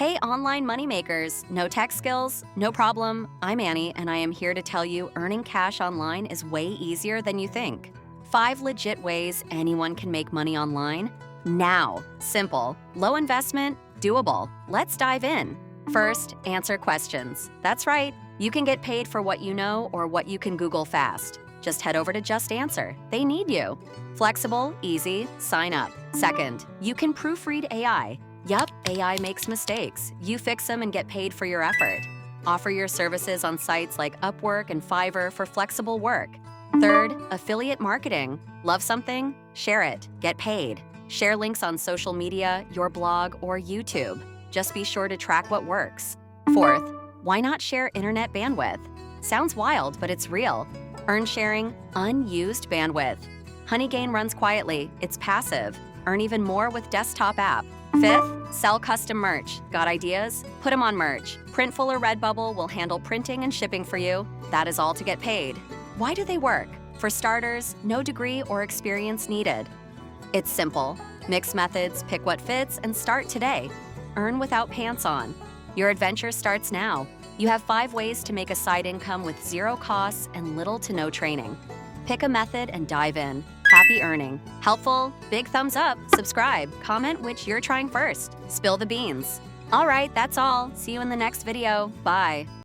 Hey, online moneymakers, no tech skills? No problem. I'm Annie, and I am here to tell you earning cash online is way easier than you think. 5 legit ways anyone can make money online. Now. Simple. Low investment. Doable. Let's dive in. First, answer questions. That's right. You can get paid for what you know or what you can Google fast. Just head over to Just Answer. They need you. Flexible, easy, sign up. Second, you can proofread AI. Yup, AI makes mistakes. You fix them and get paid for your effort. Offer your services on sites like Upwork and Fiverr for flexible work. Third, affiliate marketing. Love something? Share it. Get paid. Share links on social media, your blog, or YouTube. Just be sure to track what works. Fourth, why not share internet bandwidth? Sounds wild, but it's real. Earn sharing unused bandwidth. Honeygain runs quietly. It's passive. Earn even more with desktop app. Fifth, sell custom merch. Got ideas? Put them on merch. Printful or Redbubble will handle printing and shipping for you. That is all to get paid. Why do they work? For starters, no degree or experience needed. It's simple. Mix methods, pick what fits, and start today. Earn without pants on. Your adventure starts now. You have 5 ways to make a side income with 0 costs and little to no training. Pick a method and dive in. Happy earning. Helpful? Big thumbs up, subscribe, comment which you're trying first. Spill the beans. All right, that's all. See you in the next video. Bye.